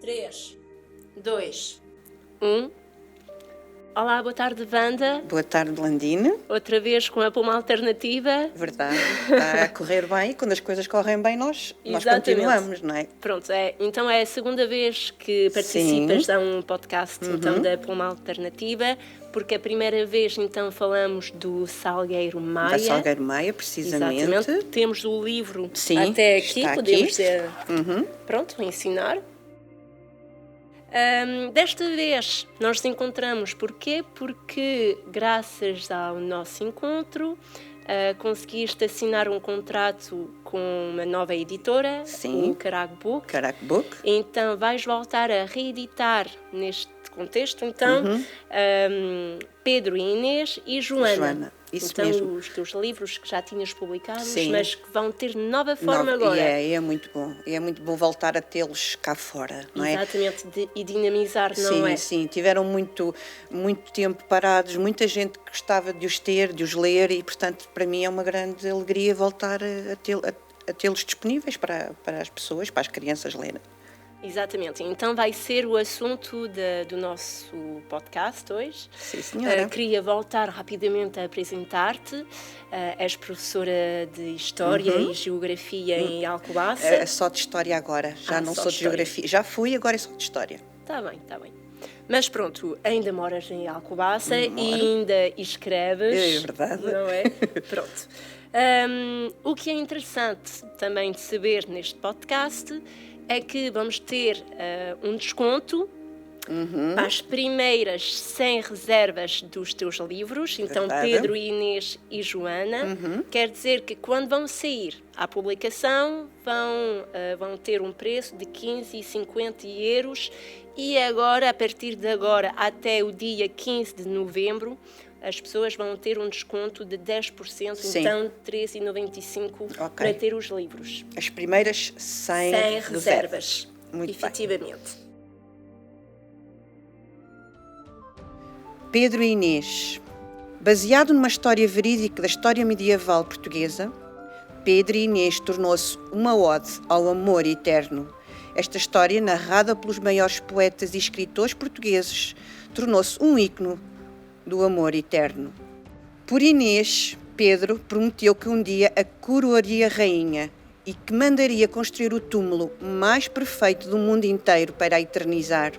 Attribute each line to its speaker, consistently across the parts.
Speaker 1: 3, 2, 1. Olá, boa tarde, Wanda.
Speaker 2: Boa tarde, Landine.
Speaker 1: Outra vez com a Puma Alternativa.
Speaker 2: Verdade, está a correr bem e quando as coisas correm bem nós continuamos, não é?
Speaker 1: Pronto, então é a segunda vez que participas a um podcast então, da Puma Alternativa, porque a primeira vez então falamos do Salgueiro Maia.
Speaker 2: Da Salgueiro Maia, precisamente.
Speaker 1: Exatamente. Temos o livro
Speaker 2: Sim,
Speaker 1: até aqui,
Speaker 2: está
Speaker 1: podemos
Speaker 2: aqui.
Speaker 1: Pronto, ensinar. Desta vez nós nos encontramos, porquê? Porque graças ao nosso encontro conseguiste assinar um contrato com uma nova editora,
Speaker 2: Sim.
Speaker 1: o Carac Book.
Speaker 2: Carac Book.
Speaker 1: Então vais voltar a reeditar neste contexto, então, Pedro e Inês e Joana.
Speaker 2: Isso
Speaker 1: então,
Speaker 2: mesmo.
Speaker 1: Os teus livros que já tinhas publicados,
Speaker 2: Sim.
Speaker 1: mas que vão ter nova forma agora.
Speaker 2: É muito bom. É muito bom voltar a tê-los cá fora, não é?
Speaker 1: Exatamente, e dinamizar, não é?
Speaker 2: Sim, tiveram muito tempo parados, muita gente gostava de os ter, de os ler e, portanto, para mim é uma grande alegria voltar a tê-los disponíveis para as pessoas, para as crianças lerem.
Speaker 1: Exatamente, então vai ser o assunto do nosso podcast hoje.
Speaker 2: Sim, senhora.
Speaker 1: Queria voltar rapidamente a apresentar-te. És professora de História e Geografia em Alcobaça.
Speaker 2: É só de História agora, já não sou de Geografia. Já fui, agora é só de História.
Speaker 1: Está bem. Mas pronto, ainda moras em Alcobaça e ainda escreves.
Speaker 2: É verdade.
Speaker 1: Não é? Pronto. O que é interessante também de saber neste podcast é que vamos ter um desconto para as primeiras 100 reservas dos teus livros. Então,
Speaker 2: Verdade.
Speaker 1: Pedro, Inês e Joana. Quer dizer que quando vão sair à publicação, vão ter um preço de 15 e 50 euros. E agora, a partir de agora, até o dia 15 de novembro, as pessoas vão ter um desconto de 10%,
Speaker 2: Sim.
Speaker 1: então 13,95 para ter os livros.
Speaker 2: As primeiras 100
Speaker 1: reservas.
Speaker 2: Muito
Speaker 1: efetivamente.
Speaker 2: bem. Pedro e Inês. Baseado numa história verídica da história medieval portuguesa, Pedro e Inês tornou-se uma ode ao amor eterno. Esta história, narrada pelos maiores poetas e escritores portugueses, tornou-se um ícone do amor eterno. Por Inês, Pedro prometeu que um dia a coroaria rainha e que mandaria construir o túmulo mais perfeito do mundo inteiro para a eternizar.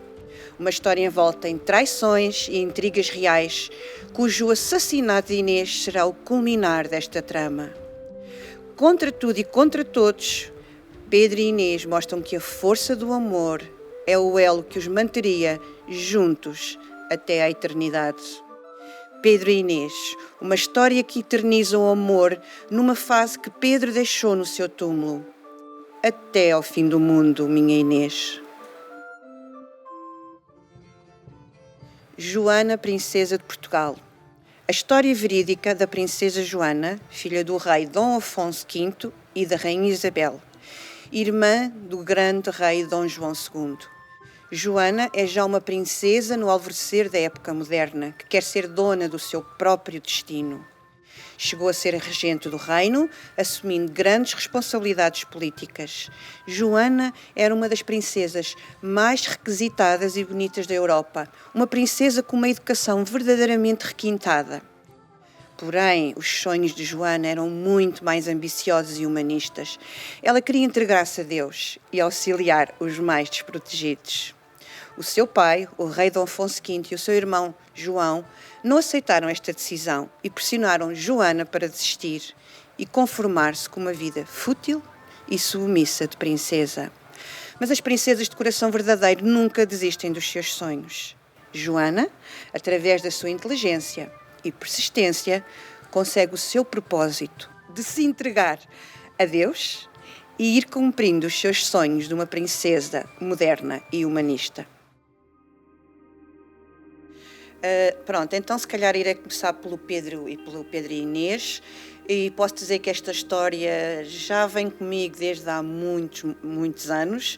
Speaker 2: Uma história envolta em traições e intrigas reais, cujo assassinato de Inês será o culminar desta trama. Contra tudo e contra todos, Pedro e Inês mostram que a força do amor é o elo que os manteria juntos até à eternidade. Pedro e Inês, uma história que eterniza o amor numa fase que Pedro deixou no seu túmulo. Até ao fim do mundo, minha Inês. Joana, princesa de Portugal. A história verídica da princesa Joana, filha do rei Dom Afonso V e da rainha Isabel, irmã do grande rei Dom João II. Joana é já uma princesa no alvorecer da época moderna, que quer ser dona do seu próprio destino. Chegou a ser a regente do reino, assumindo grandes responsabilidades políticas. Joana era uma das princesas mais requisitadas e bonitas da Europa, uma princesa com uma educação verdadeiramente requintada. Porém, os sonhos de Joana eram muito mais ambiciosos e humanistas. Ela queria entregar-se a Deus e auxiliar os mais desprotegidos. O seu pai, o rei Dom Afonso V, e o seu irmão, João, não aceitaram esta decisão e pressionaram Joana para desistir e conformar-se com uma vida fútil e submissa de princesa. Mas as princesas de coração verdadeiro nunca desistem dos seus sonhos. Joana, através da sua inteligência e persistência, consegue o seu propósito de se entregar a Deus e ir cumprindo os seus sonhos de uma princesa moderna e humanista. Pronto, então se calhar irei começar pelo Pedro e Inês, e posso dizer que esta história já vem comigo desde há muitos anos,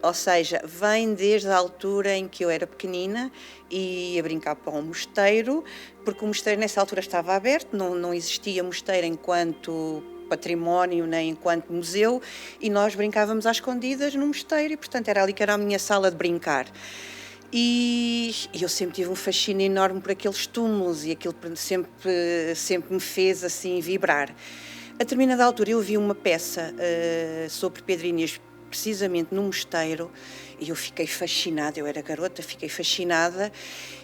Speaker 2: ou seja, vem desde a altura em que eu era pequenina e ia brincar para um mosteiro, porque o mosteiro nessa altura estava aberto, não existia mosteiro enquanto património nem enquanto museu, e nós brincávamos às escondidas no mosteiro, e portanto era ali que era a minha sala de brincar. E eu sempre tive um fascínio enorme por aqueles túmulos, e aquilo sempre me fez assim vibrar. A determinada altura eu vi uma peça sobre Pedro Inês, precisamente no mosteiro, e eu fiquei fascinada. Eu era garota, fiquei fascinada,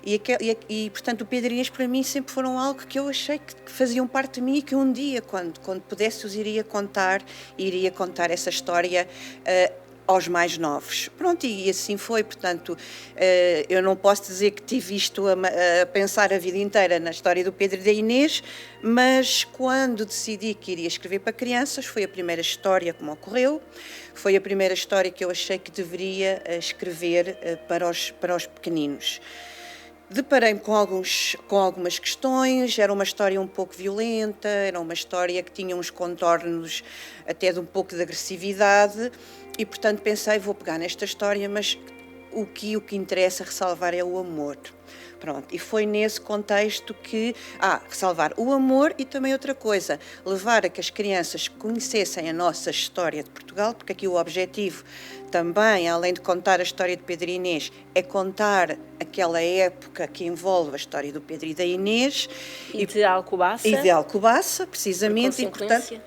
Speaker 2: e portanto o Pedro Inês para mim sempre foram algo que eu achei que faziam parte de mim, e que um dia, quando pudesse, os iria contar essa história aos mais novos. Pronto, e assim foi. Portanto, eu não posso dizer que tive isto a pensar a vida inteira na história do Pedro e da Inês, mas quando decidi que iria escrever para crianças, foi a primeira história que me ocorreu, foi a primeira história que eu achei que deveria escrever para os pequeninos. Deparei-me com algumas questões. Era uma história um pouco violenta, era uma história que tinha uns contornos até de um pouco de agressividade, e portanto pensei, vou pegar nesta história, mas o que interessa ressalvar é o amor. Pronto, e foi nesse contexto que, ressalvar o amor, e também outra coisa, levar a que as crianças conhecessem a nossa história de Portugal, porque aqui o objetivo também, além de contar a história de Pedro e Inês, é contar aquela época que envolve a história do Pedro e da Inês.
Speaker 1: E de Alcobaça.
Speaker 2: E de Alcobaça, precisamente,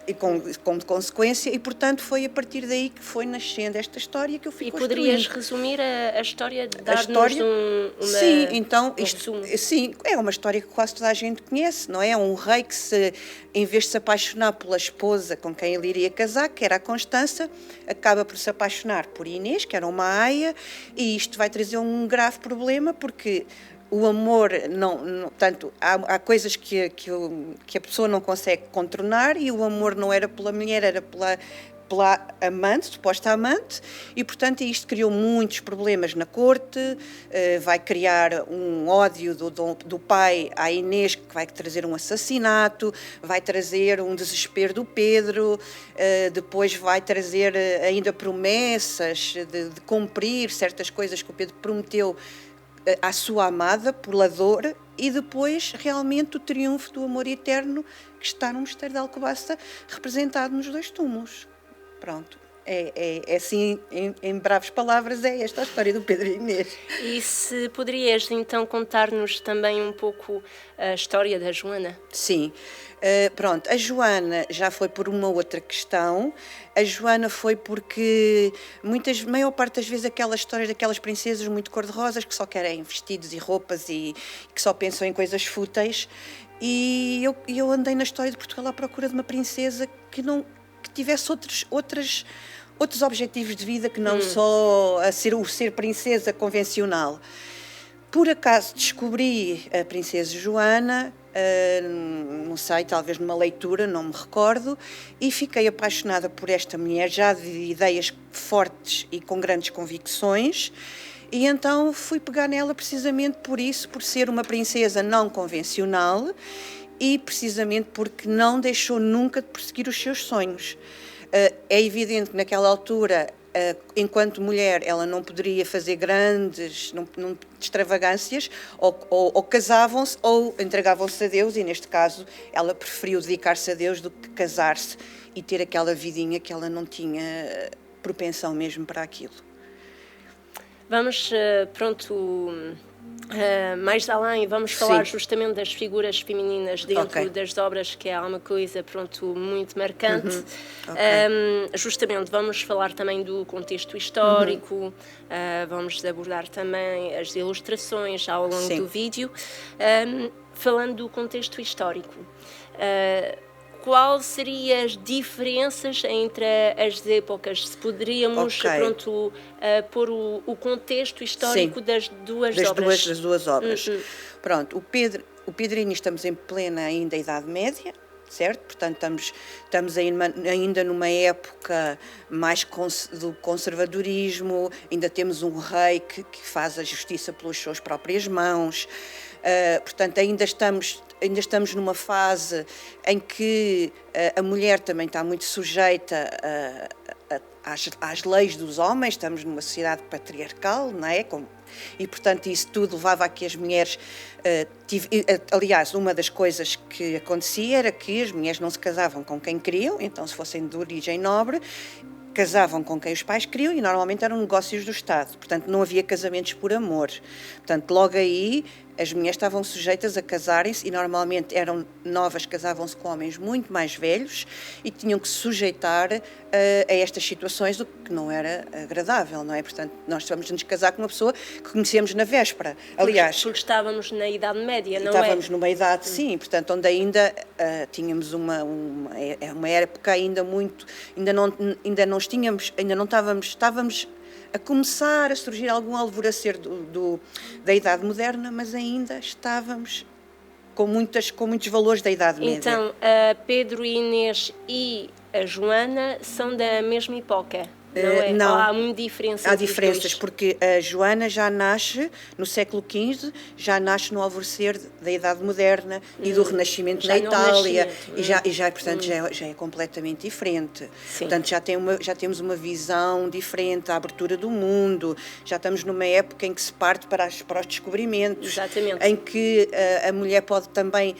Speaker 2: e com consequência, e portanto foi a partir daí que foi nascendo esta história que eu fui construindo.
Speaker 1: E poderias resumir a história, dar-nos
Speaker 2: Sim, então,
Speaker 1: resumo.
Speaker 2: Sim, é uma história que quase toda a gente conhece, não é? Um rei que, em vez de se apaixonar pela esposa com quem ele iria casar, que era a Constança, acaba por se apaixonar por Inês, que era uma aia, e isto vai trazer um grave problema, porque o amor, tanto há coisas que a pessoa não consegue contornar, e o amor não era pela mulher, era pela amante, suposta amante, e portanto isto criou muitos problemas na corte. Vai criar um ódio do pai à Inês, que vai trazer um assassinato, vai trazer um desespero do Pedro, depois vai trazer ainda promessas de cumprir certas coisas que o Pedro prometeu à sua amada, pela dor, e depois realmente o triunfo do amor eterno que está no mosteiro de Alcobaça, representado nos 2 túmulos. Pronto, é assim, em breves palavras, é esta a história do Pedro e Inês.
Speaker 1: E se poderias então contar-nos também um pouco a história da Joana?
Speaker 2: Sim, pronto, a Joana já foi por uma outra questão. A Joana foi porque maior parte das vezes aquelas histórias daquelas princesas muito cor-de-rosas que só querem vestidos e roupas e que só pensam em coisas fúteis, e eu andei na história de Portugal à procura de uma princesa que tivesse outros objetivos de vida, que não só o ser princesa convencional. Por acaso descobri a Princesa Joana, não sei, talvez numa leitura, não me recordo, e fiquei apaixonada por esta mulher, já de ideias fortes e com grandes convicções, e então fui pegar nela precisamente por isso, por ser uma princesa não convencional, e precisamente porque não deixou nunca de perseguir os seus sonhos. É evidente que naquela altura, enquanto mulher, ela não poderia fazer grandes extravagâncias, ou casavam-se ou entregavam-se a Deus, e neste caso ela preferiu dedicar-se a Deus do que casar-se e ter aquela vidinha que ela não tinha propensão mesmo para aquilo.
Speaker 1: Vamos, mais além, vamos falar justamente das figuras femininas dentro das obras, que é uma coisa, muito marcante. Justamente vamos falar também do contexto histórico, vamos abordar também as ilustrações ao longo do vídeo. Falando do contexto histórico, quais seriam as diferenças entre as épocas? Se poderíamos pôr o contexto histórico das duas obras.
Speaker 2: Das duas obras. Pronto, o Pedro e Inês, estamos em plena ainda Idade Média, certo? Portanto, estamos ainda numa época mais do conservadorismo, ainda temos um rei que faz a justiça pelas suas próprias mãos. Portanto, ainda estamos numa fase em que a mulher também está muito sujeita às leis dos homens, estamos numa sociedade patriarcal, não é? E, portanto, isso tudo levava a que as mulheres... aliás, uma das coisas que acontecia era que as mulheres não se casavam com quem queriam, então, se fossem de origem nobre, casavam com quem os pais queriam e normalmente eram negócios do Estado. Portanto, não havia casamentos por amor. Portanto, logo aí, as mulheres estavam sujeitas a casarem-se e normalmente eram novas, casavam-se com homens muito mais velhos e tinham que se sujeitar a estas situações, o que não era agradável, não é? Portanto, nós vamos nos casar com uma pessoa que conhecemos na véspera. Aliás,
Speaker 1: porque estávamos na Idade Média, não é?
Speaker 2: Estávamos numa idade, sim, portanto, onde ainda tínhamos uma época ainda muito... Ainda não estávamos a começar a surgir algum alvoracer da Idade Moderna, mas ainda estávamos com muitos valores da Idade Média.
Speaker 1: Então, Pedro e Inês e a Joana são da mesma época? Não é?
Speaker 2: Não.
Speaker 1: Ou há muita diferença?
Speaker 2: Há diferenças, porque a Joana já nasce no século XV, já nasce no alvorecer da Idade Moderna e do Renascimento na Itália, portanto, já é completamente diferente.
Speaker 1: Sim.
Speaker 2: Portanto, já temos uma visão diferente, a abertura do mundo, já estamos numa época em que se parte para os descobrimentos.
Speaker 1: Exatamente.
Speaker 2: Em que a mulher pode também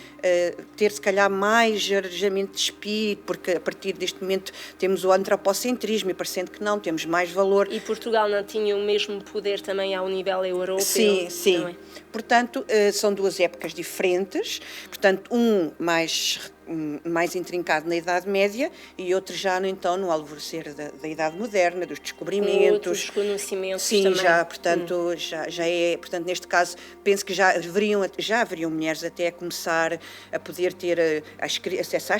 Speaker 2: ter, se calhar, mais arejamento de espírito, porque a partir deste momento temos o antropocentrismo e parecendo que não, temos mais valor.
Speaker 1: E Portugal não tinha o mesmo poder também ao nível europeu?
Speaker 2: Sim.
Speaker 1: Não é?
Speaker 2: Portanto, são duas épocas diferentes, portanto, mais intrincado na Idade Média e outro já, então, no alvorecer da Idade Moderna, dos descobrimentos.
Speaker 1: Outros conhecimentos
Speaker 2: sim,
Speaker 1: também.
Speaker 2: já, portanto, já é, portanto, neste caso, penso que já haveriam mulheres até a começar a poder ter acesso a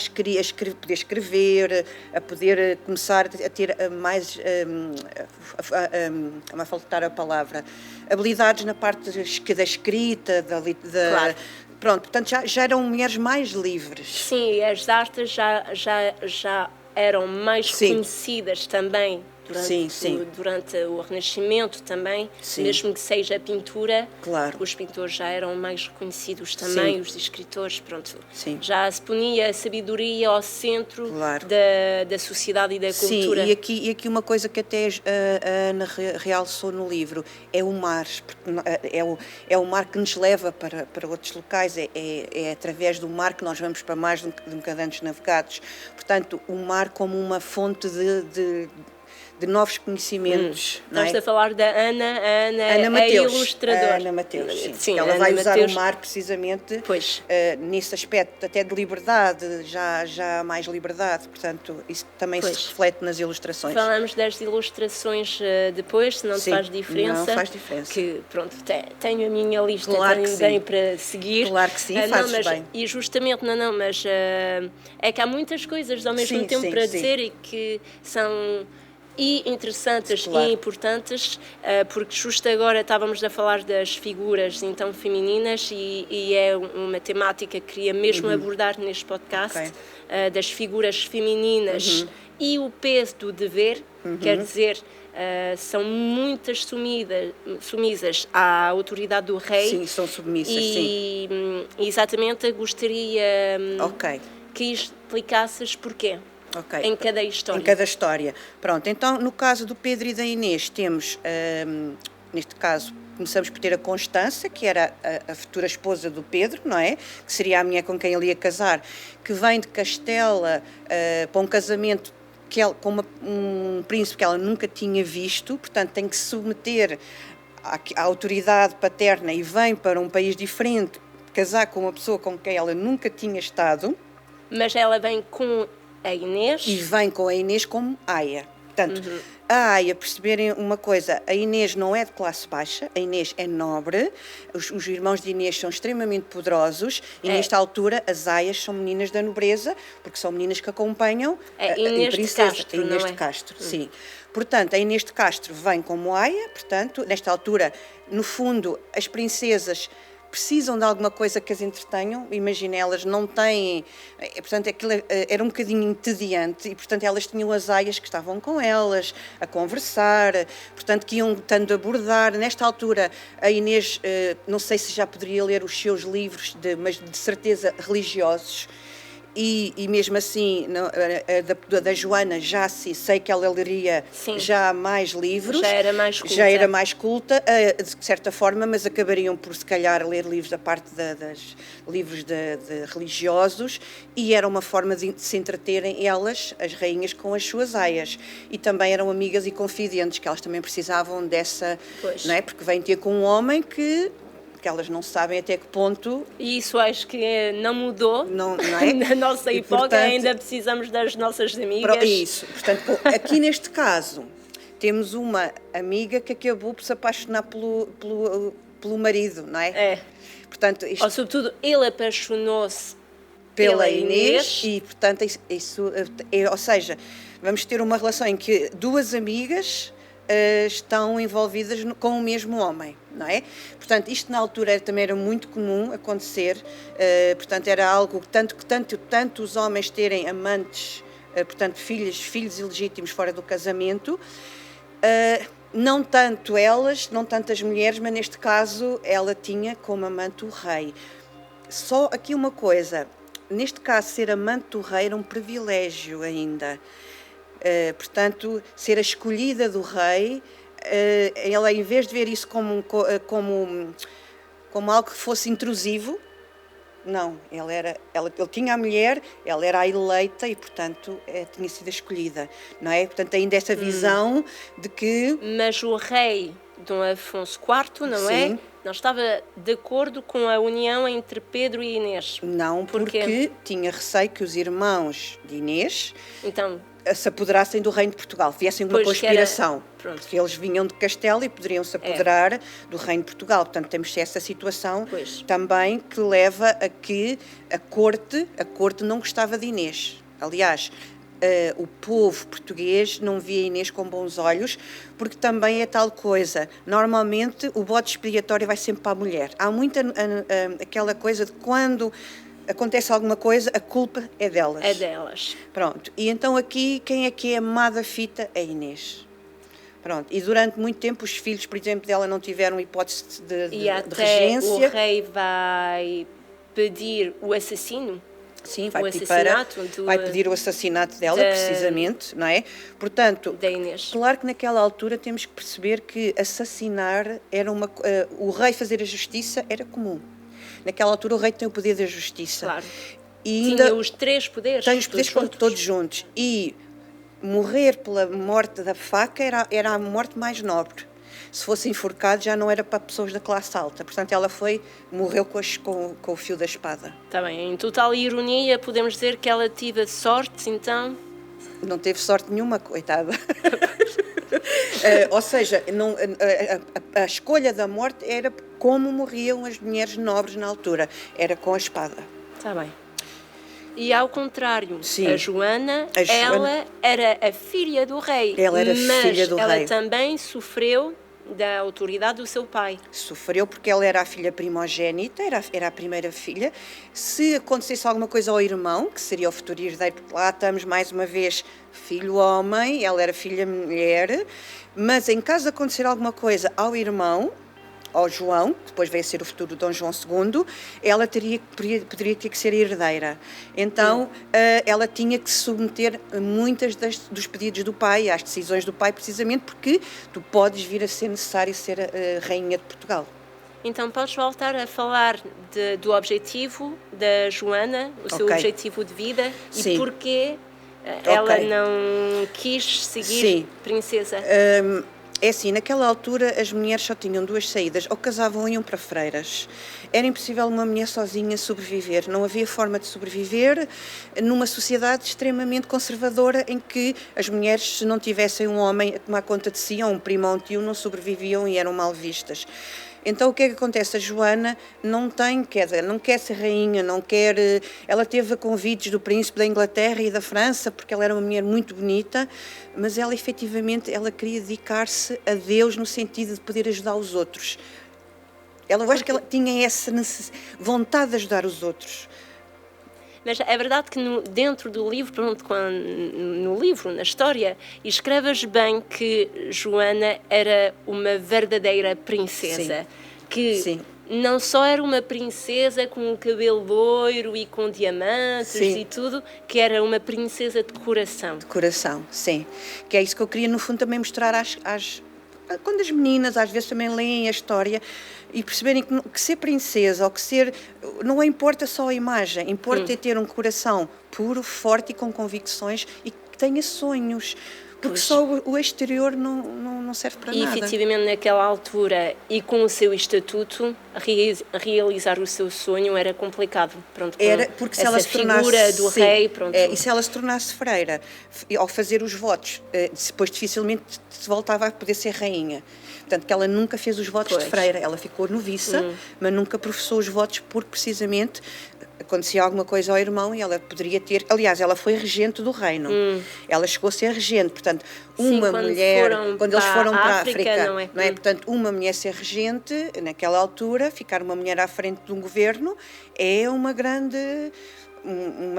Speaker 2: poder escrever, a poder começar a ter mais, a faltar a palavra, habilidades na parte da escrita,
Speaker 1: Claro.
Speaker 2: Pronto, portanto, já eram mulheres mais livres.
Speaker 1: Sim, e as artes já eram mais conhecidas também durante o Renascimento também, mesmo que seja a pintura,
Speaker 2: claro.
Speaker 1: Os pintores já eram mais reconhecidos também, os escritores, pronto.
Speaker 2: Sim.
Speaker 1: Já se ponia a sabedoria ao centro da sociedade e da cultura.
Speaker 2: Sim, e aqui uma coisa que até a Ana realçou no livro, é o mar, é o mar que nos leva para outros locais, é através do mar que nós vamos para mais de um cadernos navegados. Portanto, o mar como uma fonte de novos conhecimentos.
Speaker 1: Estamos a falar da Ana
Speaker 2: Mateus,
Speaker 1: a ilustradora.
Speaker 2: Ana Mateus,
Speaker 1: sim.
Speaker 2: Ela
Speaker 1: Ana
Speaker 2: vai usar
Speaker 1: Mateus.
Speaker 2: o mar precisamente
Speaker 1: Pois.
Speaker 2: Nesse aspecto até de liberdade, já há mais liberdade, portanto isso também se reflete nas ilustrações.
Speaker 1: Falamos das ilustrações depois, se não te faz diferença.
Speaker 2: Não faz diferença.
Speaker 1: Que, pronto, tenho a minha lista também para seguir.
Speaker 2: Claro que sim, fazes bem.
Speaker 1: E justamente, mas é que há muitas coisas ao mesmo tempo para dizer e que são interessantes e importantes, porque justo agora estávamos a falar das figuras então femininas e é uma temática que queria mesmo abordar neste podcast, das figuras femininas e o peso do dever, quer dizer, são muitas submisas à autoridade do rei.
Speaker 2: Sim, são submissas, sim.
Speaker 1: Exatamente, gostaria que explicasses porquê. Em cada história.
Speaker 2: Em cada história. Pronto, então no caso do Pedro e da Inês temos, neste caso, começamos por ter a Constança, que era a futura esposa do Pedro, não é? Que seria a mulher com quem ele ia casar, que vem de Castela para um casamento com um príncipe que ela nunca tinha visto, portanto tem que se submeter à autoridade paterna e vem para um país diferente casar com uma pessoa com quem ela nunca tinha estado.
Speaker 1: Mas ela vem com a Inês.
Speaker 2: E vem com a Inês como aia. Portanto, a aia, perceberem uma coisa, a Inês não é de classe baixa, a Inês é nobre, os irmãos de Inês são extremamente poderosos e nesta altura as aias são meninas da nobreza, porque são meninas que acompanham
Speaker 1: a Inês
Speaker 2: princesa.
Speaker 1: de Castro,
Speaker 2: Inês de Castro, sim. Portanto, a Inês de Castro vem como aia, portanto, nesta altura, no fundo, as princesas precisam de alguma coisa que as entretenham, imagina, elas não têm, portanto, aquilo era um bocadinho entediante e, portanto, elas tinham as aias que estavam com elas, a conversar, portanto, que iam tendo a abordar. Nesta altura, a Inês, não sei se já poderia ler os seus livros, mas de certeza religiosos, E mesmo assim, da Joana, já sei que ela leria já mais livros.
Speaker 1: Já era mais culta.
Speaker 2: Já era mais culta, de certa forma, mas acabariam por, se calhar, ler livros da parte dos livros de religiosos, e era uma forma de se entreterem elas, as rainhas, com as suas aias. E também eram amigas e confidentes, que elas também precisavam dessa... Não é? Porque vêm ter com um homem que elas não sabem até que ponto...
Speaker 1: E isso acho que não mudou.
Speaker 2: Não é?
Speaker 1: Na nossa época, portanto, ainda precisamos das nossas amigas.
Speaker 2: Isso. Portanto, aqui neste caso, temos uma amiga que acabou por se apaixonar pelo marido, não é?
Speaker 1: É.
Speaker 2: Portanto,
Speaker 1: ou sobretudo, ele apaixonou-se
Speaker 2: pela Inês. E, portanto, ou seja, vamos ter uma relação em que duas amigas... estão envolvidas com o mesmo homem, não é? Portanto, isto na altura também era muito comum acontecer, portanto, era algo que tanto os homens terem amantes, portanto, filhos ilegítimos fora do casamento, não tanto elas, não tanto as mulheres, mas neste caso ela tinha como amante o rei. Só aqui uma coisa, neste caso ser amante do rei era um privilégio ainda. Portanto, ser a escolhida do rei, ela, em vez de ver isso como algo que fosse intrusivo, não, ele tinha a mulher, ela era a eleita e, portanto, tinha sido a escolhida, não é? Portanto, ainda essa visão de que...
Speaker 1: Mas o rei Dom Afonso IV, não é? Não estava de acordo com a união entre Pedro e Inês.
Speaker 2: Não, porque tinha receio que os irmãos de Inês...
Speaker 1: Então...
Speaker 2: se apoderassem do reino de Portugal, viessem uma conspiração, porque eles vinham de Castelo e poderiam se apoderar do reino de Portugal. Portanto, temos essa situação também que leva a que a corte não gostava de Inês. Aliás, o povo português não via Inês com bons olhos, porque também é tal coisa. Normalmente, o bode expiatório vai sempre para a mulher. Há muita aquela coisa de quando... acontece alguma coisa, a culpa é delas.
Speaker 1: É delas.
Speaker 2: Pronto. E então aqui, quem é que é amada fita? É Inês. Pronto. E durante muito tempo os filhos, por exemplo, dela não tiveram hipótese de regência.
Speaker 1: E até o rei vai pedir o assassino?
Speaker 2: Sim, vai pedir o assassinato dela, precisamente, não é? Portanto,
Speaker 1: da Inês.
Speaker 2: Claro que naquela altura temos que perceber que assassinar era o rei fazer a justiça era comum. Naquela altura o rei tem o poder da justiça.
Speaker 1: Claro.
Speaker 2: E
Speaker 1: tinha os três poderes.
Speaker 2: Tem os poderes todos juntos. E morrer pela morte da faca era a morte mais nobre. Se fosse enforcado já não era para pessoas da classe alta. Portanto, ela morreu com o fio da espada.
Speaker 1: Está bem. Em total ironia, podemos dizer que ela teve sorte, então?
Speaker 2: Não teve sorte nenhuma, coitada. Ou seja, a escolha da morte era como morriam as mulheres nobres na altura. Era com a espada.
Speaker 1: Está bem. E ao contrário, a Joana, ela era a filha do rei.
Speaker 2: Ela era filha do rei.
Speaker 1: Mas ela também sofreu da autoridade do seu pai.
Speaker 2: Sofreu porque ela era a filha primogênita, era a primeira filha. Se acontecesse alguma coisa ao irmão, que seria o futuro herdeiro, porque lá estamos mais uma vez filho homem, ela era filha mulher, mas em caso de acontecer alguma coisa ao irmão, ao João, que depois veio a ser o futuro Dom João II, ela poderia ter que ser herdeira. Então, ela tinha que se submeter a muitas dos pedidos do pai, às decisões do pai, precisamente porque tu podes vir a ser necessário ser a rainha de Portugal.
Speaker 1: Então, podes voltar a falar do objetivo da Joana, o seu objetivo de vida, e porquê ela não quis seguir princesa?
Speaker 2: É assim, naquela altura as mulheres só tinham duas saídas, ou casavam ou iam para freiras. Era impossível uma mulher sozinha sobreviver, não havia forma de sobreviver numa sociedade extremamente conservadora em que as mulheres, se não tivessem um homem a tomar conta de si, ou um primo ou um tio, não sobreviviam e eram mal vistas. Então o que é que acontece? A Joana não quer ser rainha, ela teve convites do príncipe da Inglaterra e da França, porque ela era uma mulher muito bonita, mas ela efetivamente queria dedicar-se a Deus no sentido de poder ajudar os outros. Eu acho que ela tinha essa vontade de ajudar os outros.
Speaker 1: Mas é verdade que dentro do livro, na história, escreves bem que Joana era uma verdadeira princesa.
Speaker 2: Sim.
Speaker 1: não só era uma princesa com o cabelo loiro e com diamantes
Speaker 2: Sim.
Speaker 1: e tudo, que era uma princesa de coração.
Speaker 2: De coração, sim. Que é isso que eu queria, no fundo, também mostrar quando as meninas às vezes também leem a história e perceberem que ser princesa ou que ser... Não importa só a imagem, importa é ter um coração puro, forte e com convicções e que tenha sonhos. Porque só o exterior não serve para nada.
Speaker 1: E efetivamente naquela altura e com o seu estatuto, realizar o seu sonho era complicado. Pronto,
Speaker 2: era porque se
Speaker 1: essa
Speaker 2: ela se tornasse
Speaker 1: figura do rei, pronto.
Speaker 2: E se ela se tornasse freira, ao fazer os votos, depois dificilmente se voltava a poder ser rainha. Portanto, que ela nunca fez os votos de freira, ela ficou noviça, mas nunca professou os votos porque precisamente acontecia alguma coisa ao irmão e ela poderia ter... Aliás, ela foi regente do reino. Ela chegou a ser regente. Portanto, uma mulher... Quando eles foram para a África, não é? Portanto, uma mulher ser regente, naquela altura, ficar uma mulher à frente de um governo, é uma grande...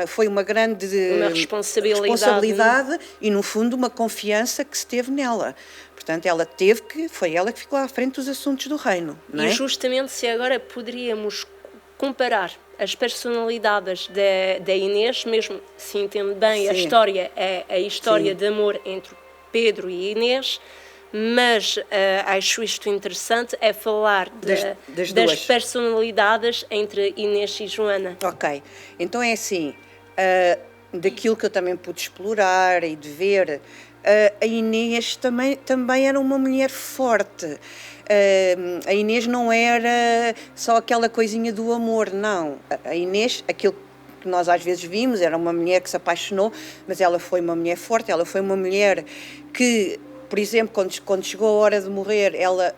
Speaker 2: foi uma grande responsabilidade e, no fundo, uma confiança que se teve nela. Portanto, foi ela que ficou à frente dos assuntos do reino. Não é?
Speaker 1: E justamente se agora poderíamos comparar as personalidades da Inês, mesmo se entende bem, a história é a história de amor entre Pedro e Inês, mas acho isto interessante é falar das personalidades entre Inês e Joana.
Speaker 2: Ok, então é assim, daquilo que eu também pude explorar e de ver, a Inês também era uma mulher forte. A Inês não era só aquela coisinha do amor, não. A Inês, aquilo que nós às vezes vimos, era uma mulher que se apaixonou, mas ela foi uma mulher forte, ela foi uma mulher que, por exemplo, quando chegou a hora de morrer, ela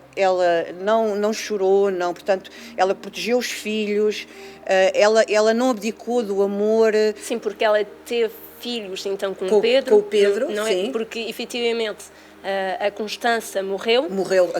Speaker 2: não chorou, não, portanto, ela protegeu os filhos, ela não abdicou do amor.
Speaker 1: Sim, porque ela teve filhos então com o Pedro.
Speaker 2: Com o Pedro,
Speaker 1: não
Speaker 2: sim.
Speaker 1: É? Porque efetivamente a Constança morreu.
Speaker 2: Morreu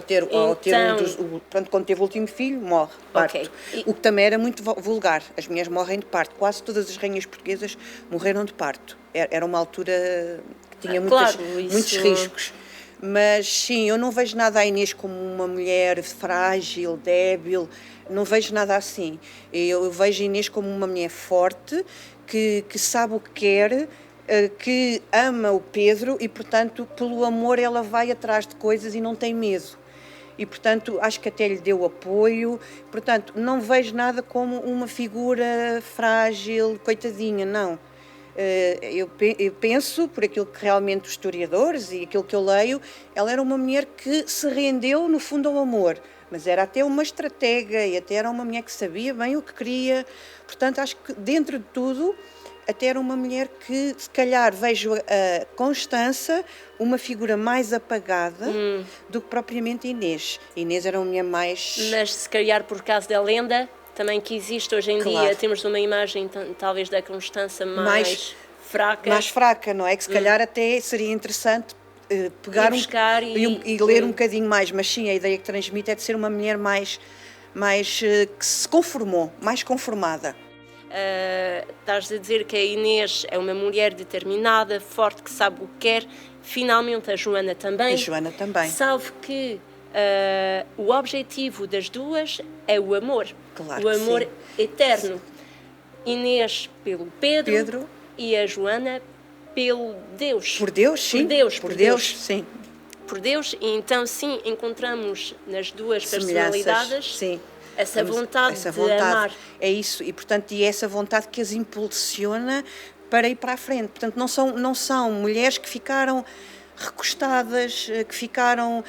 Speaker 2: pronto, quando teve o último filho, morre, parto.
Speaker 1: Okay.
Speaker 2: O que também era muito vulgar. As mulheres morrem de parto. Quase todas as rainhas portuguesas morreram de parto. Era uma altura que tinha muitos riscos. Mas sim, eu não vejo nada a Inês como uma mulher frágil, débil. Não vejo nada assim. Eu vejo a Inês como uma mulher forte, que sabe o que quer, que ama o Pedro e, portanto, pelo amor ela vai atrás de coisas e não tem medo. E, portanto, acho que até lhe deu apoio. Portanto, não vejo nada como uma figura frágil, coitadinha, não. Eu penso, por aquilo que realmente os historiadores e aquilo que eu leio, ela era uma mulher que se rendeu, no fundo, ao amor. Mas era até uma estratega e até era uma mulher que sabia bem o que queria. Portanto, acho que, dentro de tudo, até era uma mulher que, se calhar, vejo a Constança uma figura mais apagada do que propriamente Inês. Inês era uma mulher mais...
Speaker 1: Mas, se calhar, por causa da lenda, também que existe hoje em dia, temos uma imagem, talvez, da Constança mais fraca.
Speaker 2: Mais fraca, não é? Que, se calhar, até seria interessante pegar e ler um bocadinho mais. Mas, sim, a ideia que transmite é de ser uma mulher mais que se conformou, mais conformada.
Speaker 1: Estás a dizer que a Inês é uma mulher determinada, forte, que sabe o que quer. Finalmente a Joana também.
Speaker 2: A Joana também.
Speaker 1: Salvo que o objetivo das duas é o amor.
Speaker 2: Claro,
Speaker 1: o amor eterno. Inês pelo Pedro e a Joana pelo Deus.
Speaker 2: Por Deus, sim.
Speaker 1: Por Deus,
Speaker 2: sim.
Speaker 1: Por Deus, e então sim, encontramos nas duas personalidades essa vontade de amar.
Speaker 2: É isso, e portanto, essa vontade que as impulsiona para ir para a frente. Portanto, não são mulheres que ficaram recostadas, que ficaram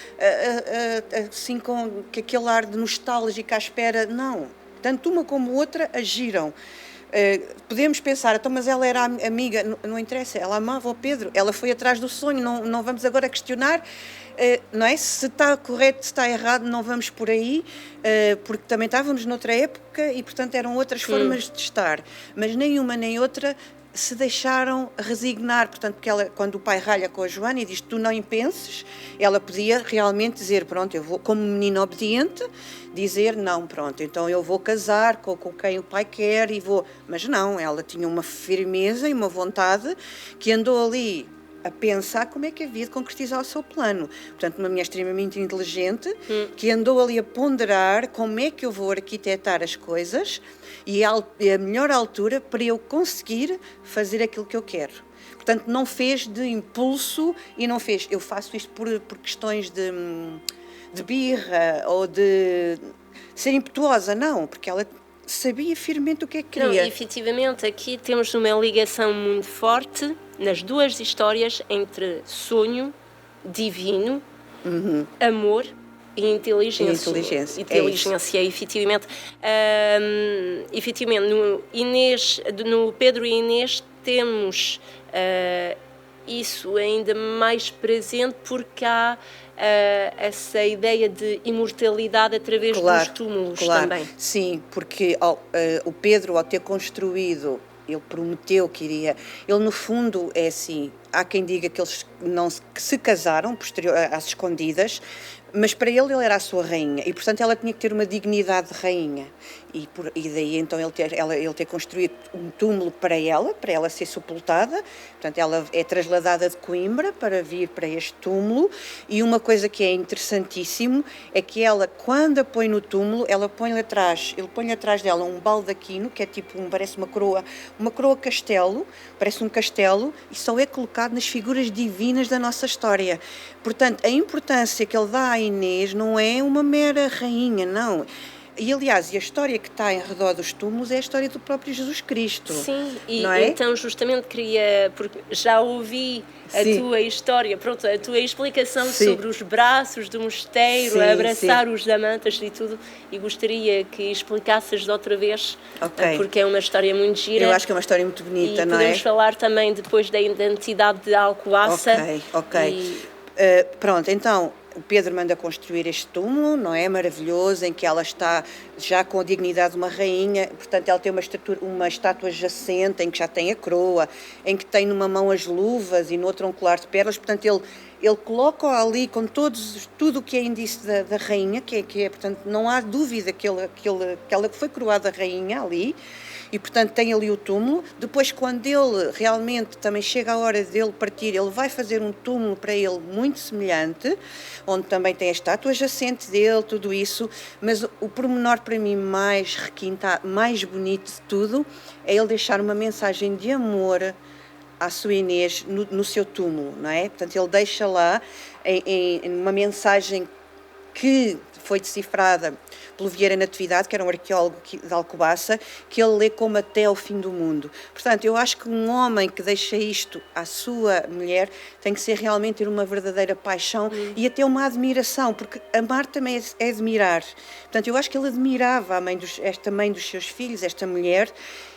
Speaker 2: assim com aquele ar de nostálgica à espera. Não. Tanto uma como outra agiram. Podemos pensar, então, mas ela era amiga, não interessa, ela amava o Pedro, ela foi atrás do sonho, não vamos agora questionar, não é? Se está correto, se está errado, não vamos por aí, porque também estávamos noutra época e, portanto, eram outras formas de estar, mas nenhuma nem outra se deixaram resignar, portanto, porque ela, quando o pai ralha com a Joana e diz tu não penses, ela podia realmente dizer, pronto, eu vou, como menina obediente, dizer não, pronto, então eu vou casar com quem o pai quer e vou, mas não, ela tinha uma firmeza e uma vontade que andou ali a pensar como é que havia de concretizar o seu plano. Portanto, uma mulher extremamente inteligente, que andou ali a ponderar como é que eu vou arquitetar as coisas e é a melhor altura para eu conseguir fazer aquilo que eu quero. Portanto, não fez de impulso e não fez, eu faço isto por questões de birra ou de ser impetuosa, não, porque ela sabia firmemente o que é que queria.
Speaker 1: Não, efetivamente, aqui temos uma ligação muito forte nas duas histórias entre sonho divino, amor e inteligência. Inteligência, efetivamente. Efetivamente, no Pedro e Inês temos isso ainda mais presente porque há essa ideia de imortalidade através dos túmulos também.
Speaker 2: Sim, porque o Pedro, ao ter construído, ele prometeu que iria... Ele, no fundo, é assim, há quem diga que eles que se casaram às escondidas, mas para ele era a sua rainha e, portanto, ela tinha que ter uma dignidade de rainha. E daí, então, ele ter construído um túmulo para ela ser sepultada. Portanto, ela é trasladada de Coimbra para vir para este túmulo. E uma coisa que é interessantíssimo é que ela, quando a põe no túmulo, ele põe atrás dela um baldaquino, que é tipo, parece uma coroa castelo, parece um castelo, e só é colocado nas figuras divinas da nossa história. Portanto, a importância que ele dá à Inês não é uma mera rainha, não. E, aliás, a história que está em redor dos túmulos é a história do próprio Jesus Cristo.
Speaker 1: Sim, e
Speaker 2: não é?
Speaker 1: Então justamente porque já ouvi a tua história, pronto, a tua explicação sobre os braços do mosteiro, abraçar os amantas e tudo, e gostaria que explicasses de outra vez, porque é uma história muito gira.
Speaker 2: Eu acho que é uma história muito bonita, não é?
Speaker 1: E podemos falar também depois da identidade de Alcobaça.
Speaker 2: Pronto, então... O Pedro manda construir este túmulo, não é? Maravilhoso, em que ela está já com a dignidade de uma rainha, portanto ela tem uma estátua jacente, em que já tem a coroa, em que tem numa mão as luvas e no outro um colar de pérolas, portanto ele coloca ali com tudo o que é indício da rainha, que é, portanto não há dúvida que ela foi coroada rainha ali. E, portanto, tem ali o túmulo. Depois, quando ele realmente também chega a hora dele partir, ele vai fazer um túmulo para ele muito semelhante, onde também tem a estátua jacente dele, tudo isso. Mas o pormenor para mim mais requintado, mais bonito de tudo, é ele deixar uma mensagem de amor à sua Inês no seu túmulo, não é? Portanto, ele deixa lá em uma mensagem que foi decifrada pelo Vieira Natividade, que era um arqueólogo de Alcobaça, que ele lê como até ao fim do mundo. Portanto, eu acho que um homem que deixa isto à sua mulher tem que ser realmente ter uma verdadeira paixão e até uma admiração, porque amar também é admirar. Portanto, eu acho que ele admirava esta mãe dos seus filhos, esta mulher,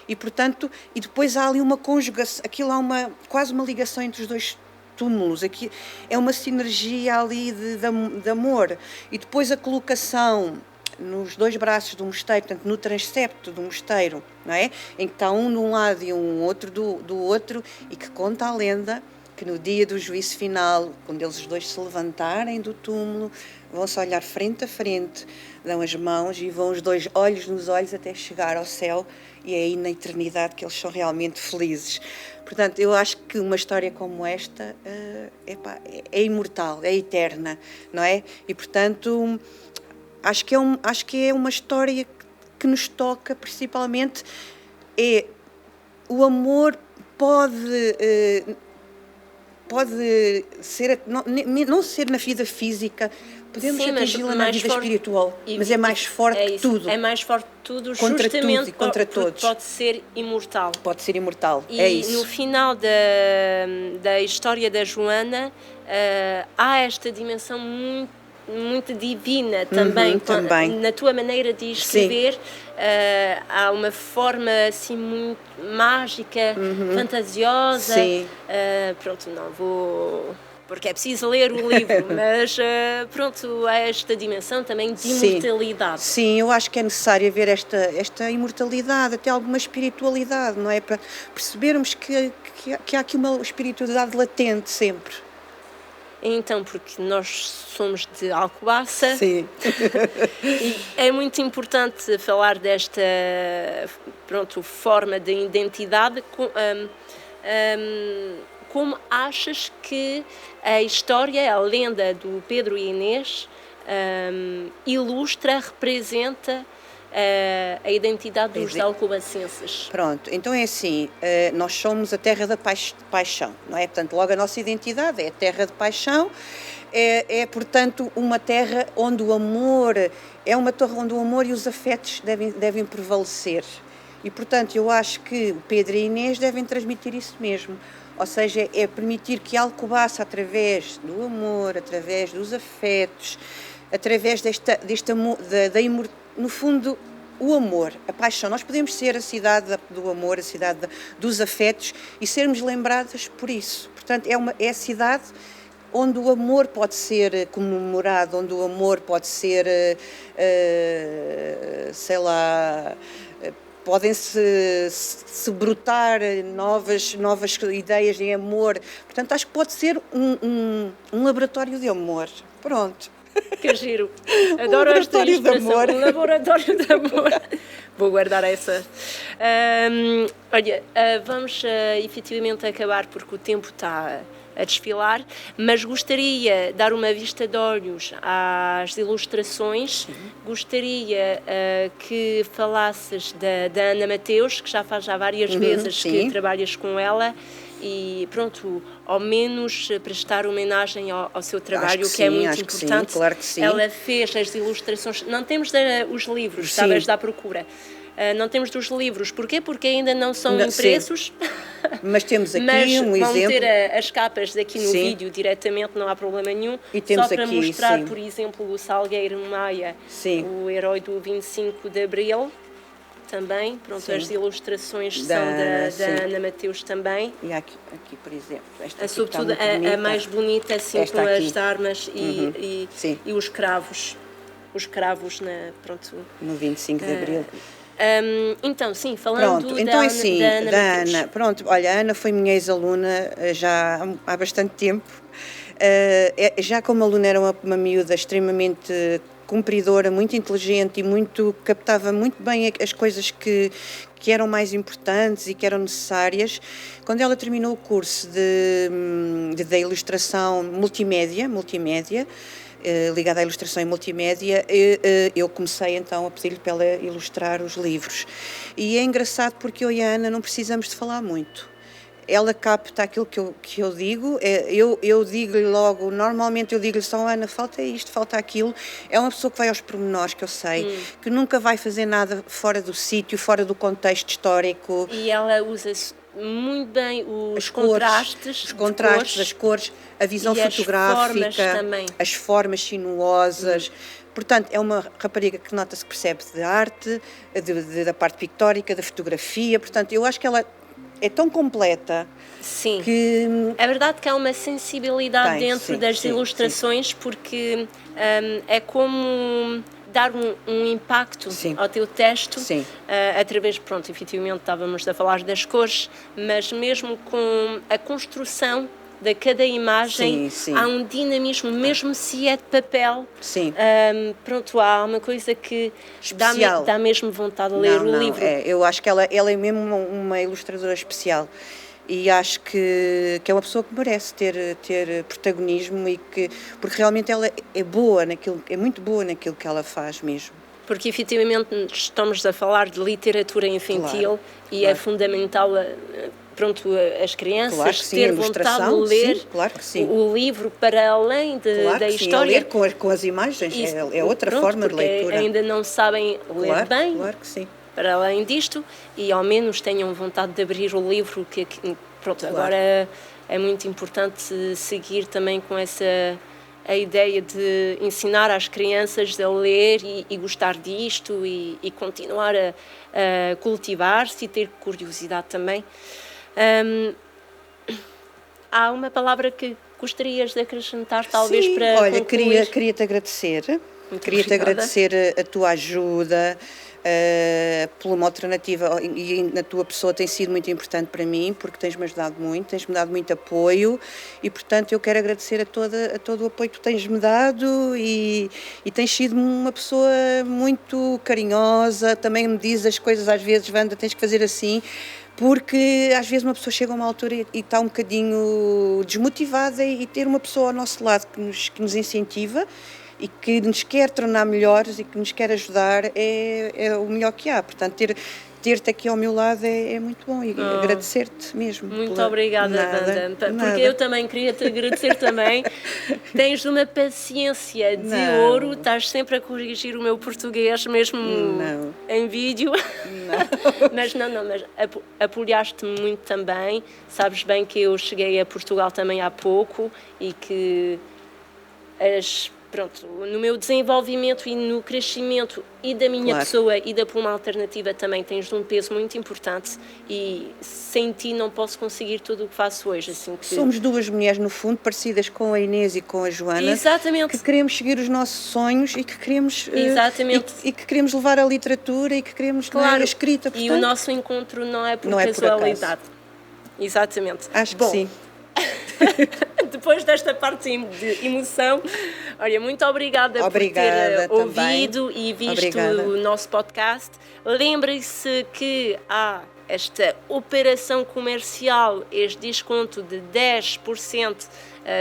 Speaker 2: e portanto, e depois há ali uma conjugação, aquilo há quase uma ligação entre os dois túmulos, aqui é uma sinergia ali de amor. E depois a colocação nos dois braços do mosteiro, portanto no transepto do mosteiro, não é? Em que está um de um lado e um outro do outro, e que conta a lenda que no dia do juízo final, quando eles os dois se levantarem do túmulo, vão-se olhar frente a frente, dão as mãos e vão os dois olhos nos olhos até chegar ao céu, e é aí na eternidade que eles são realmente felizes. Portanto, eu acho que uma história como esta é imortal, é eterna, não é? E, portanto, acho que é uma história que nos toca, principalmente, o amor pode ser, não ser na vida física, podemos atingi-la na vida espiritual, mas é mais forte que tudo.
Speaker 1: É mais forte que tudo,
Speaker 2: contra
Speaker 1: justamente
Speaker 2: tudo e contra todos.
Speaker 1: Pode ser imortal.
Speaker 2: Pode ser imortal,
Speaker 1: é
Speaker 2: isso.
Speaker 1: E no final da história da Joana, há esta dimensão muito divina também, na tua maneira de escrever. Há uma forma assim muito mágica, fantasiosa. Pronto, não vou, porque é preciso ler o livro, mas pronto, há esta dimensão também de imortalidade.
Speaker 2: Sim, eu acho que é necessário haver esta imortalidade, até alguma espiritualidade, não é? Para percebermos que há aqui uma espiritualidade latente sempre.
Speaker 1: Então, porque nós somos de Alcobaça.
Speaker 2: Sim.
Speaker 1: E é muito importante falar desta forma de identidade como achas que a história, a lenda do Pedro e Inês ilustra, representa a identidade dos alcobacenses?
Speaker 2: Pronto, então é assim, nós somos a terra da paixão, não é? Portanto, logo a nossa identidade é a terra de paixão, portanto, uma terra onde o amor, onde o amor e os afetos devem prevalecer. E, portanto, eu acho que o Pedro e a Inês devem transmitir isso mesmo. Ou seja, é permitir que Alcobaça, através do amor, através dos afetos, através deste amor, no fundo, o amor, a paixão. Nós podemos ser a cidade do amor, a cidade dos afetos e sermos lembradas por isso. Portanto, é a cidade onde o amor pode ser comemorado, onde o amor pode ser, sei lá, podem-se brotar novas ideias de amor. Portanto, acho que pode ser um laboratório de amor. Pronto.
Speaker 1: Que giro. Adoro esta expressão. Um laboratório de amor. Vou guardar essa. Olha, vamos efetivamente acabar porque o tempo está a desfilar, mas gostaria de dar uma vista de olhos às ilustrações. Gostaria que falasses da Ana Mateus, que já faz várias vezes que trabalhas com ela, e pronto, ao menos prestar homenagem ao seu trabalho, que é muito importante.
Speaker 2: Sim, claro que sim.
Speaker 1: Ela fez as ilustrações, não temos os livros, estavas à procura. Não temos dos livros. Porquê? Porque ainda não são impressos.
Speaker 2: Mas temos aqui um exemplo.
Speaker 1: Vão ter as capas aqui no vídeo diretamente, não há problema nenhum.
Speaker 2: E temos
Speaker 1: só para
Speaker 2: aqui,
Speaker 1: mostrar, por exemplo, o Salgueiro Maia, o herói do 25 de Abril. Também, pronto, as ilustrações são da Ana Mateus também.
Speaker 2: E aqui por exemplo, esta
Speaker 1: sobretudo a mais bonita, assim, esta com as armas e os cravos. Os cravos
Speaker 2: no 25 de Abril.
Speaker 1: Então, sim, falando
Speaker 2: da Ana. Pronto, olha, a Ana foi minha ex-aluna já há bastante tempo. Já como aluna era uma miúda extremamente cumpridora, muito inteligente e captava muito bem as coisas que eram mais importantes e que eram necessárias. Quando ela terminou o curso da ilustração multimédia, ligada à ilustração e multimédia, eu comecei então a pedir-lhe para ela ilustrar os livros. E é engraçado porque eu e a Ana não precisamos de falar muito. Ela capta aquilo que eu digo, eu digo-lhe logo, normalmente eu digo-lhe só, Ana, falta isto, falta aquilo. É uma pessoa que vai aos pormenores, que eu sei, que nunca vai fazer nada fora do sítio, fora do contexto histórico.
Speaker 1: E ela usa muito bem os contrastes,
Speaker 2: as cores, a visão fotográfica, as formas sinuosas. Portanto, é uma rapariga que nota-se que percebe de arte, da parte pictórica, da fotografia. Portanto, eu acho que ela é tão completa.
Speaker 1: Sim,
Speaker 2: que
Speaker 1: é verdade que há uma sensibilidade dentro das ilustrações, porque é como dar um impacto ao teu texto, através, pronto, efetivamente estávamos a falar das cores, mas mesmo com a construção de cada imagem, há um dinamismo, mesmo se é de papel. Pronto, há uma coisa que dá mesmo vontade de ler o livro.
Speaker 2: Eu acho que ela é mesmo uma ilustradora especial e acho que é uma pessoa que merece ter protagonismo porque realmente ela é boa naquilo, é muito boa naquilo que ela faz mesmo.
Speaker 1: Porque efetivamente estamos a falar de literatura infantil e é fundamental pronto, as crianças ter vontade de ler o livro para além da história.
Speaker 2: Ler com as imagens é outra forma de leitura.
Speaker 1: Ainda não sabem ler bem,
Speaker 2: claro que sim.
Speaker 1: Para além disto, e ao menos tenham vontade de abrir o livro, agora é muito importante seguir também com a ideia de ensinar às crianças a ler e gostar disto e continuar a cultivar-se e ter curiosidade também. Há uma palavra que gostarias de acrescentar, talvez, para
Speaker 2: olha,
Speaker 1: concluir?
Speaker 2: queria-te agradecer.
Speaker 1: Queria-te
Speaker 2: agradecer a tua ajuda, por uma alternativa, e na tua pessoa tem sido muito importante para mim, porque tens-me ajudado muito, tens-me dado muito apoio e, portanto, eu quero agradecer a todo o apoio que tu tens-me dado e tens sido uma pessoa muito carinhosa, também me diz as coisas às vezes, Wanda, tens que fazer assim, porque às vezes uma pessoa chega a uma altura e está um bocadinho desmotivada, e ter uma pessoa ao nosso lado que nos incentiva e que nos quer tornar melhores e que nos quer ajudar é o melhor que há. Portanto, ter-te aqui ao meu lado é muito bom, e agradecer-te mesmo.
Speaker 1: Muito obrigada, Wanda, porque eu também queria te agradecer também. Tens uma paciência de ouro, estás sempre a corrigir o meu português, mesmo em vídeo. Mas apoiaste-me muito também. Sabes bem que eu cheguei a Portugal também há pouco e que no meu desenvolvimento e no crescimento e da minha pessoa e da Pulmão Alternativa também tens um peso muito importante, e sem ti não posso conseguir tudo o que faço hoje. Assim que...
Speaker 2: Somos duas mulheres, no fundo, parecidas com a Inês e com a Joana.
Speaker 1: Exatamente.
Speaker 2: Que queremos seguir os nossos sonhos e que queremos,
Speaker 1: exatamente.
Speaker 2: E que queremos levar a literatura e que queremos a escrita. Portanto,
Speaker 1: e o nosso encontro não é por casualidade. Exatamente.
Speaker 2: Acho que sim.
Speaker 1: Depois desta parte de emoção, olha, muito obrigada por ter ouvido e visto o nosso podcast. Lembre-se que há esta operação comercial, este desconto de 10%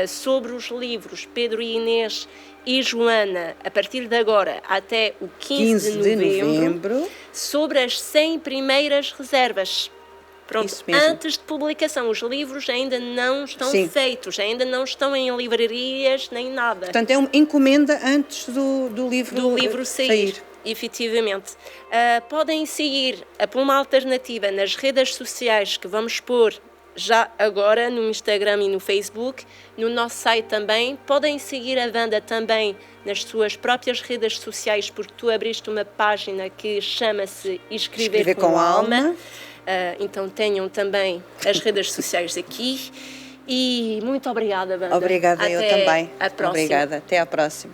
Speaker 1: sobre os livros Pedro e Inês e Joana, a partir de agora até o 15 de novembro, sobre as 100 primeiras reservas. Pronto, antes de publicação, os livros ainda não estão feitos, ainda não estão em livrarias nem nada.
Speaker 2: Portanto, é uma encomenda antes do livro sair.
Speaker 1: Efetivamente. Podem seguir a Pulmão Alternativa nas redes sociais que vamos pôr já agora no Instagram e no Facebook, no nosso site também. Podem seguir a Wanda também nas suas próprias redes sociais, porque tu abriste uma página que chama-se Escrever com Alma. Então tenham também as redes sociais aqui. E muito obrigada, Wanda.
Speaker 2: Obrigada, eu também.
Speaker 1: Até a próxima.
Speaker 2: Obrigada, até à próxima.